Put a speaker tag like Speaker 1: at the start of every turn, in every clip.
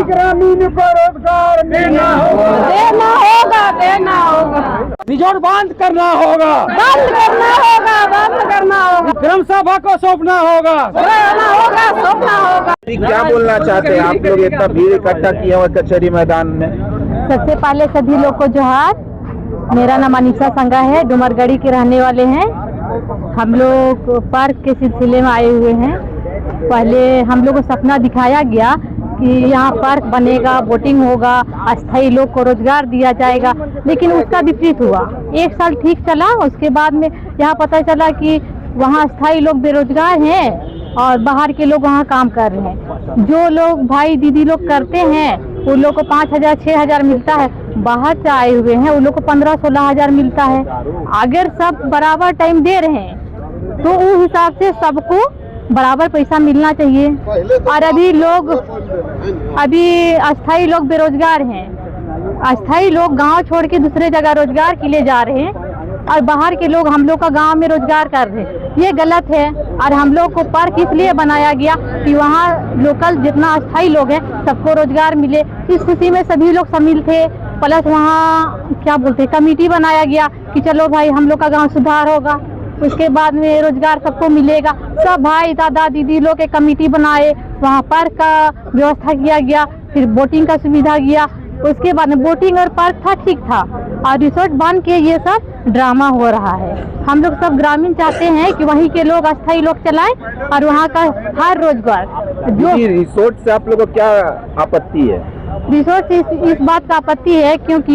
Speaker 1: ग्रामीण को रोजगार देना होगा,
Speaker 2: देना होगा, देना होगा।
Speaker 1: रिजॉर्ट बंद करना होगा,
Speaker 2: बंद करना होगा, बंद करना होगा,
Speaker 1: ग्राम सभा को सौंपना होगा,
Speaker 2: करना होगा, सौंपना होगा।
Speaker 3: क्या बोलना चाहते हैं आप लोग, इतना भीड़ इकट्ठा किया हुआ कचहरी मैदान में?
Speaker 2: सबसे पहले सभी लोग को जोहार। मेरा नाम अनीसा संगा है, डुमरगढ़ी के रहने वाले हैं। हम लोग पार्क के सिलसिले में आए हुए हैं। पहले हम लोग को सपना दिखाया गया कि यहाँ पार्क बनेगा, बोटिंग होगा, अस्थायी लोग को रोजगार दिया जाएगा, लेकिन उसका विपरीत हुआ। 1 साल ठीक चला, उसके बाद में यहाँ पता चला कि वहाँ अस्थायी लोग बेरोजगार हैं और बाहर के लोग वहाँ काम कर रहे हैं। जो लोग भाई दीदी लोग करते हैं उन लोग को 5,000 6,000 मिलता है, बाहर से आए हुए हैं उन लोग को 15-16 हजार मिलता है। अगर सब बराबर टाइम दे रहे हैं तो उस हिसाब से सबको बराबर पैसा मिलना चाहिए। और अभी अस्थायी लोग बेरोजगार हैं, अस्थायी लोग गांव छोड़ के दूसरे जगह रोजगार के लिए जा रहे हैं और बाहर के लोग हम लोग का गांव में रोजगार कर रहे हैं। ये गलत है। और हम लोग को पार्क इसलिए बनाया गया कि वहाँ लोकल जितना अस्थायी लोग हैं सबको रोजगार मिले। इस खुशी में सभी लोग शामिल थे। प्लस वहाँ क्या बोलते हैं, कमेटी बनाया गया कि चलो भाई हम लोग का गांव सुधार होगा, उसके बाद में रोजगार सबको मिलेगा। सब भाई दादा दीदी लोग एक कमेटी बनाए, वहाँ पार्क का व्यवस्था किया गया, फिर बोटिंग का सुविधा किया। उसके बाद में बोटिंग और पार्क था, ठीक था। और रिसोर्ट बन के ये सब ड्रामा हो रहा है। हम लोग सब ग्रामीण चाहते हैं कि वहीं के लोग अस्थायी लोग चलाएं और वहाँ का हर रोजगार जो
Speaker 3: रिसोर्ट से आप लोगों को क्या आपत्ति है?
Speaker 2: रिसोर्ट से इस बात का आपत्ति है क्योंकि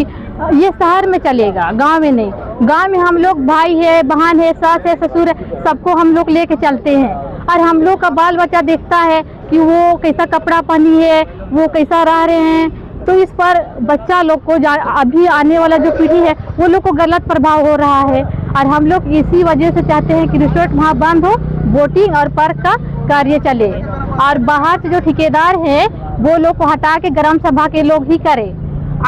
Speaker 2: ये शहर में चलेगा, गांव में नहीं। गांव में हम लोग भाई है, बहन है, सास है, ससुर है, सबको हम लोग लेके चलते हैं और हम लोग का बाल बच्चा देखता है कि वो कैसा कपड़ा पहनी है, वो कैसा रह रहे हैं। तो इस पर बच्चा लोग को अभी आने वाला जो पीढ़ी है वो लोग को गलत प्रभाव हो रहा है। और हम लोग इसी वजह से चाहते हैं कि रिसोर्ट वहाँ बंद हो, बोटिंग और पार्क का कार्य चले और बाहर से जो ठेकेदार है वो लोग को हटा के ग्राम सभा के लोग ही करे।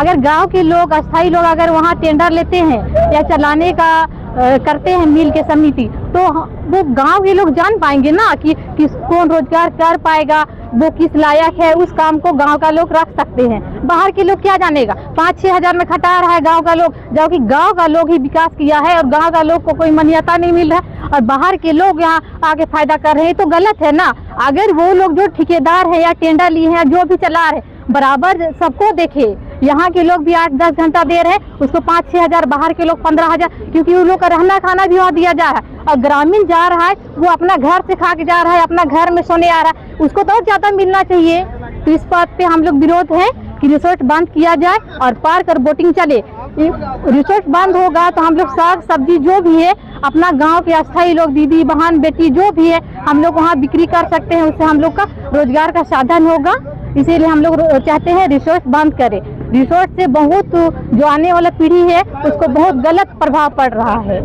Speaker 2: अगर गांव के लोग अस्थायी लोग अगर वहाँ टेंडर लेते हैं या चलाने का करते हैं मिल के समिति, तो वो गांव के लोग जान पाएंगे ना कि कौन रोजगार कर पाएगा, वो किस लायक है। उस काम को गांव का लोग रख सकते हैं। बाहर के लोग क्या जानेगा, 5-6 हजार में खटा रहा है गांव का लोग, जबकि गांव का लोग ही विकास किया है और गांव का लोग को कोई मान्यता नहीं मिल रहा है और बाहर के लोग यहाँ आगे फायदा कर रहे हैं, तो गलत है ना। अगर वो लोग जो ठेकेदार है या टेंडर लिए हैं, जो भी चला रहे, बराबर सबको देखे। यहाँ के लोग भी 8-10 घंटा दे रहे हैं, उसको 5-6 हजार, बाहर के लोग 15 हजार, क्योंकि उन लोग का रहना खाना भी वहाँ दिया जा रहा है। और ग्रामीण जा रहा है वो अपना घर से खा के जा रहा है, अपना घर में सोने आ रहा है, उसको तो और ज्यादा मिलना चाहिए। तो इस बात पे हम लोग विरोध है कि रिसोर्ट बंद किया जाए और पार्क और बोटिंग चले। रिसोर्ट बंद होगा तो हम लोग साग सब्जी जो भी है अपना गांव के अस्थायी लोग, दीदी बहन बेटी जो भी है, हम लोग वहाँ बिक्री कर सकते हैं, उससे हम लोग का रोजगार का साधन होगा। इसीलिए हम लोग चाहते हैं रिसोर्ट बंद करें। रिसोर्ट से बहुत जो आने वाला पीढ़ी है उसको बहुत गलत प्रभाव पड़ रहा है।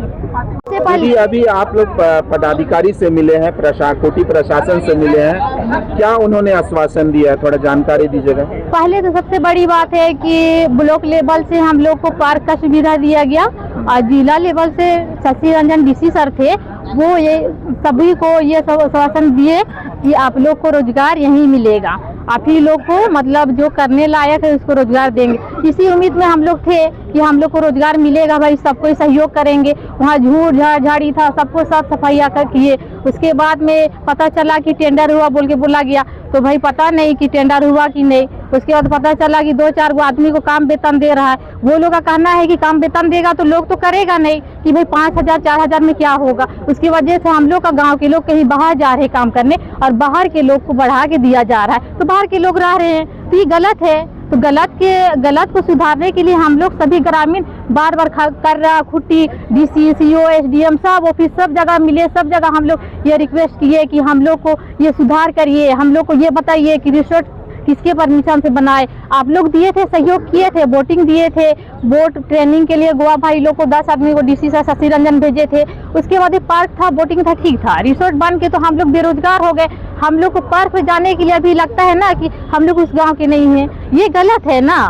Speaker 3: अभी आप लोग पदाधिकारी से मिले हैं, कोटी प्रशासन से मिले हैं, क्या उन्होंने आश्वासन दिया है, थोड़ा जानकारी दीजिएगा।
Speaker 2: पहले तो सबसे बड़ी बात है कि ब्लॉक लेवल से हम लोग को पार्क का सुविधा दिया गया और जिला लेवल से शशि रंजन डीसी सर थे, वो ये सभी को ये आश्वासन दिए कि आप लोग को रोजगार यहीं मिलेगा, आप ही लोग को मतलब जो करने लायक है उसको रोजगार देंगे। इसी उम्मीद में हम लोग थे कि हम लोग को रोजगार मिलेगा, भाई सबको सहयोग करेंगे। वहाँ झूठ झाड़ी था, सबको साफ सफाई आकर किए। उसके बाद में पता चला कि टेंडर हुआ बोल के बोला गया, तो भाई पता नहीं कि टेंडर हुआ कि नहीं। उसके बाद पता चला कि 2-4 गो आदमी को काम वेतन दे रहा है। वो लोग का कहना है कि काम वेतन देगा तो लोग तो करेगा नहीं कि भाई 5,000-4,000 में क्या होगा। उसकी वजह से हम लोग का गांव के लोग कहीं बाहर जा रहे हैं काम करने और बाहर के लोग को बढ़ा के दिया जा रहा है, तो बाहर के लोग रह रहे हैं, तो ये गलत है। तो गलत को सुधारने के लिए हम लोग सभी ग्रामीण बार कर रहा, खुट्टी डीसी सीओ एसडीएम सब ऑफिस सब जगह मिले, सब जगह हम लोग ये रिक्वेस्ट किए कि हम लोग को ये सुधार करिए, हम लोग को ये बताइए कि रिसोर्ट किसके परमिशन से बनाए। आप लोग दिए थे, सहयोग किए थे, बोटिंग दिए थे, बोट ट्रेनिंग के लिए गोवा भाई लोग को 10 आदमी को डीसी से शशि रंजन भेजे थे। उसके बाद पार्क था, बोटिंग था, ठीक था। रिसोर्ट बन के तो हम लोग बेरोजगार हो गए। हम लोग को पार्क पे जाने के लिए अभी लगता है ना कि हम लोग उस गाँव के नहीं है, ये गलत है ना।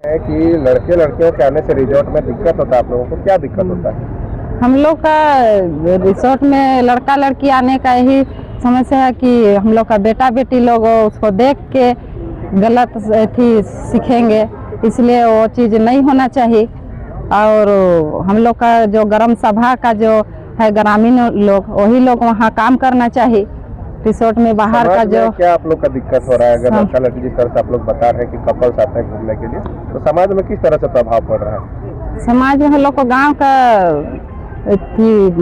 Speaker 3: है कि लड़के लड़कियों के आने से रिसोर्ट में दिक्कत होता है, आप लोगों को क्या दिक्कत होता है?
Speaker 4: हम लोग का रिसोर्ट में लड़का लड़की आने का यही समस्या है कि हम लोग का बेटा बेटी लोग उसको देख के गलत थी सीखेंगे, इसलिए वो चीज़ नहीं होना चाहिए। और हम लोग का जो ग्राम सभा का जो है ग्रामीण लोग, वही लोग वहाँ काम करना चाहिए। रिसोर्ट में बाहर का
Speaker 3: समाज में
Speaker 4: जो
Speaker 3: क्या आप लोग का दिक्कत हो रहा है? अगर लड़का लड़की जिस तरह से आप लोग बता रहे हैं कि कपल्स आते हैं घूमने के लिए, तो समाज में किस तरह से प्रभाव पड़ रहा है?
Speaker 4: समाज में हम लोग को गांव का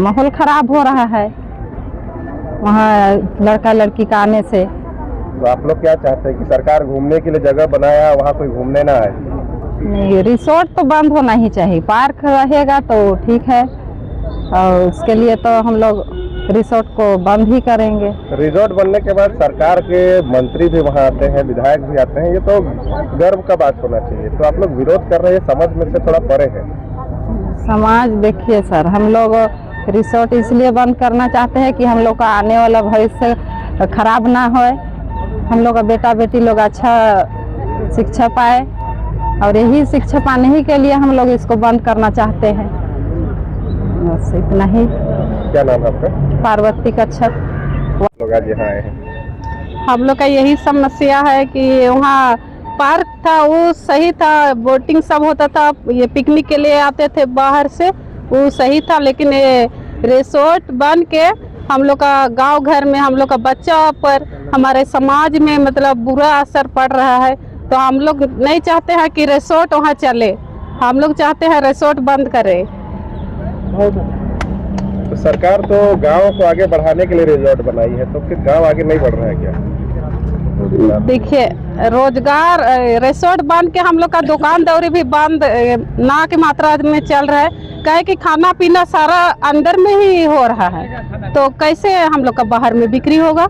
Speaker 4: माहौल खराब हो रहा है वहाँ लड़का लड़की का आने से।
Speaker 3: तो आप लोग क्या चाहते हैं कि सरकार घूमने के लिए जगह बनाया, वहाँ कोई घूमने ना आए?
Speaker 4: नहीं, रिसोर्ट तो बंद होना ही चाहिए, पार्क रहेगा तो ठीक है, और उसके लिए तो हम लोग रिसोर्ट को बंद ही करेंगे।
Speaker 3: रिजॉर्ट बनने के बाद सरकार के मंत्री भी वहाँ आते हैं, विधायक भी आते हैं, ये तो गर्व का बात होना चाहिए। तो आप लोग विरोध कर रहे हैं, समझ में से थोड़ा परे है।
Speaker 4: समाज देखिए सर, हम लोग रिसोर्ट इसलिए बंद करना चाहते हैं कि हम लोग का आने वाला भविष्य खराब ना होए, हम लोग का बेटा बेटी लोग अच्छा शिक्षा पाए, और यही शिक्षा पाने ही के लिए हम लोग इसको बंद करना चाहते हैं। बस इतना ही।
Speaker 3: क्या नाम है आपका?
Speaker 4: पार्वती कच्छप।
Speaker 3: लोग आज यहाँ आए हैं।
Speaker 5: हम लोग का यही समस्या है कि वहाँ पार्क था वो सही था, बोटिंग सब होता था, ये पिकनिक के लिए आते थे बाहर से, वो सही था। लेकिन ये रिसोर्ट बन के हम लोग का गांव घर में हम लोग का बच्चा पर, हमारे समाज में मतलब बुरा असर पड़ रहा है। तो हम लोग नहीं चाहते हैं कि रिसोर्ट वहाँ चले, हम लोग चाहते हैं रिसोर्ट बंद करें।
Speaker 3: तो सरकार तो गांव को आगे बढ़ाने के लिए रिजॉर्ट बनाई है, तो फिर गांव आगे नहीं बढ़ रहा है क्या?
Speaker 5: देखिए, रोजगार रिसोर्ट बंद के हम लोग का दुकान दौरी भी बंद ना की मात्रा में चल रहा है, कहे कि खाना पीना सारा अंदर में ही हो रहा है, तो कैसे हम लोग का बाहर में बिक्री होगा?